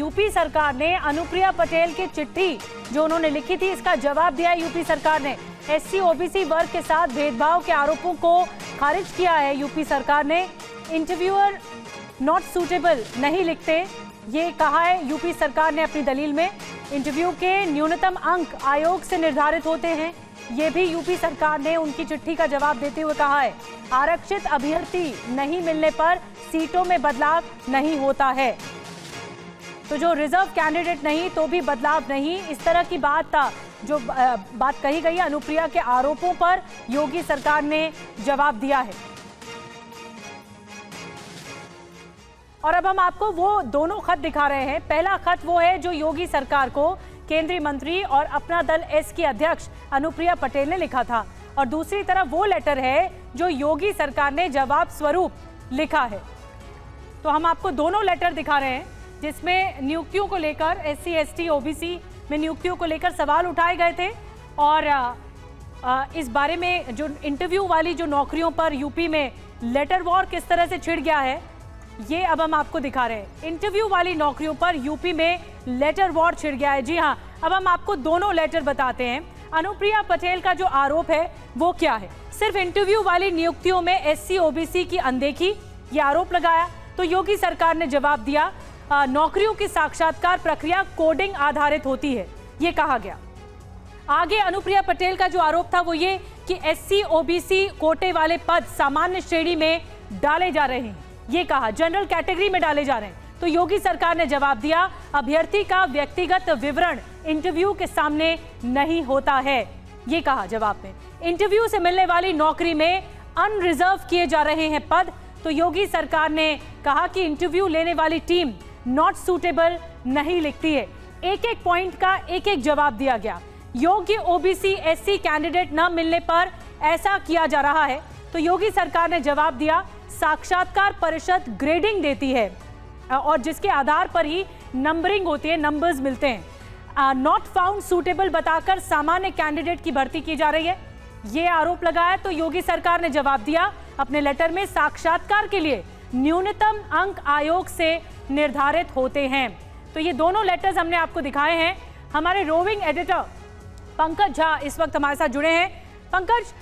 UP सरकार ने अनुप्रिया पटेल की चिट्ठी जो उन्होंने लिखी थी, इसका जवाब दिया यूपी सरकार ने। एससी ओबीसी वर्ग के साथ भेदभाव के आरोपों को खारिज किया है यूपी सरकार ने। इंटरव्यूअर नॉट सूटेबल नहीं लिखते, ये कहा है यूपी सरकार ने अपनी दलील में। इंटरव्यू के न्यूनतम अंक आयोग से निर्धारित होते हैं, ये भी यूपी सरकार ने उनकी चिट्ठी का जवाब देते हुए कहा है। आरक्षित अभ्यर्थी नहीं मिलने पर सीटों में बदलाव नहीं होता है, तो जो रिजर्व कैंडिडेट नहीं तो भी बदलाव नहीं, इस तरह की बात जो बात कही गई अनुप्रिया के आरोपों पर योगी सरकार ने जवाब दिया है। और अब हम आपको वो दोनों खत दिखा रहे हैं। पहला खत वो है जो योगी सरकार को केंद्रीय मंत्री और अपना दल एस की अध्यक्ष अनुप्रिया पटेल ने लिखा था, और दूसरी तरफ वो लेटर है जो योगी सरकार ने जवाब स्वरूप लिखा है। तो हम आपको दोनों लेटर दिखा रहे हैं जिसमें नियुक्तियों को लेकर, एससी एसटी ओबीसी में नियुक्तियों को लेकर सवाल उठाए गए थे, और इस बारे में जो इंटरव्यू वाली जो नौकरियों पर यूपी में लेटर वॉर किस तरह से छिड़ गया है, ये अब हम आपको दिखा रहे हैं। इंटरव्यू वाली नौकरियों पर यूपी में लेटर वॉर छिड़ गया है। जी हाँ, अब हम आपको दोनों लेटर बताते हैं। अनुप्रिया पटेल का जो आरोप है वो क्या है? सिर्फ इंटरव्यू वाली नियुक्तियों में एससी ओबीसी की अनदेखी, ये आरोप लगाया। तो योगी सरकार ने जवाब दिया, नौकरियों की साक्षात्कार प्रक्रिया कोडिंग आधारित होती है, ये कहा गया। आगे अनुप्रिया पटेल का जो आरोप था वो ये कि एससी ओबीसी कोटे वाले पद सामान्य श्रेणी में डाले जा रहे हैं, ये कहा, जनरल कैटेगरी में डाले जा रहे हैं। तो योगी सरकार ने जवाब दिया, अभ्यर्थी का व्यक्तिगत विवरण इंटरव्यू के सामने नहीं होता है, ये कहा जवाब में। इंटरव्यू से मिलने वाली नौकरी में अनरिजर्व किए जा रहे हैं पद। तो योगी सरकार ने कहा कि इंटरव्यू लेने वाली टीम नॉट सूटेबल नहीं लिखती है। एक एक पॉइंट का एक एक जवाब दिया गया। योग्य ओबीसी एससी कैंडिडेट न मिलने पर ऐसा किया जा रहा है। तो योगी सरकार ने जवाब दिया, साक्षात्कार परिषद ग्रेडिंग देती है और जिसके आधार पर ही नंबरिंग होती है, नंबर्स मिलते हैं। नॉट फाउंड सूटेबल बताकर सामान्य कैंडिडेट की भर्ती की जा रही है, ये आरोप लगाया। तो योगी सरकार ने जवाब दिया अपने लेटर में, साक्षात्कार के लिए न्यूनतम अंक आयोग से निर्धारित होते हैं। तो ये दोनों लेटर्स हमने आपको दिखाए हैं। हमारे रोविंग एडिटर पंकज झा इस वक्त हमारे साथ जुड़े हैं। पंकज,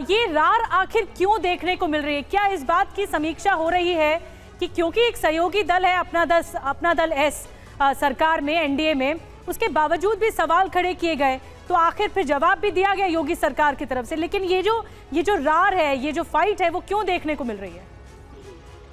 ये रार आखिर क्यों देखने को मिल रही है? क्या इस बात की समीक्षा हो रही है कि क्योंकि एक सहयोगी दल है अपना दल एस सरकार में, एनडीए में, उसके बावजूद भी सवाल खड़े किए गए, तो आखिर फिर जवाब भी दिया गया योगी सरकार की तरफ से, लेकिन ये जो रार है, ये जो फाइट है, वो क्यों देखने को मिल रही है?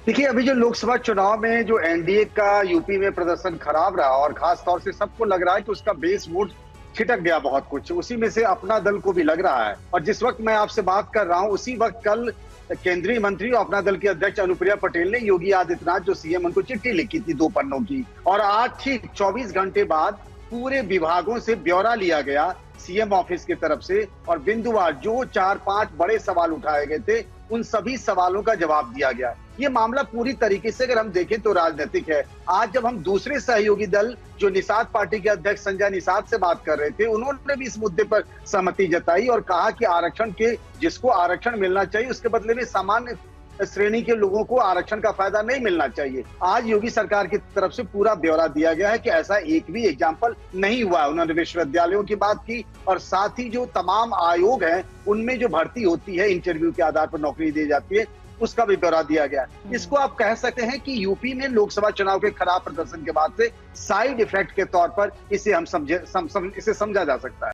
देखिए, अभी जो लोकसभा चुनाव में जो एनडीए का यूपी में प्रदर्शन खराब रहा और खास तौर से सबको लग रहा है कि उसका बेस वोट छिटक गया बहुत कुछ, उसी में से अपना दल को भी लग रहा है। और जिस वक्त मैं आपसे बात कर रहा हूं उसी वक्त कल केंद्रीय मंत्री और अपना दल की अध्यक्ष अनुप्रिया पटेल ने योगी आदित्यनाथ जो सीएम, उनको चिट्ठी लिखी थी 2 पन्नों की, और आज ठीक 24 घंटे बाद पूरे विभागों से ब्यौरा लिया गया सीएम ऑफिस की तरफ से, और बिंदुवार जो 4-5 बड़े सवाल उठाए गए थे उन सभी सवालों का जवाब दिया गया। ये मामला पूरी तरीके से अगर हम देखें तो राजनीतिक है। आज जब हम दूसरे सहयोगी दल जो निषाद पार्टी के अध्यक्ष संजय निषाद से बात कर रहे थे, उन्होंने भी इस मुद्दे पर सहमति जताई और कहा कि आरक्षण के, जिसको आरक्षण मिलना चाहिए उसके बदले में सामान्य श्रेणी के लोगों को आरक्षण का फायदा नहीं मिलना चाहिए। आज योगी सरकार की तरफ से पूरा ब्यौरा दिया गया है कि ऐसा एक भी एग्जाम्पल नहीं हुआ है। उन्होंने विश्वविद्यालयों की बात की और साथ ही जो तमाम आयोग हैं उनमें जो भर्ती होती है, इंटरव्यू के आधार पर नौकरी दी जाती है, उसका भी ब्यौरा दिया गया। इसको आप कह सकते हैं कि यूपी में लोकसभा चुनाव के खराब प्रदर्शन के बाद से साइड इफेक्ट के तौर पर इसे हम इसे समझा जा सकता है।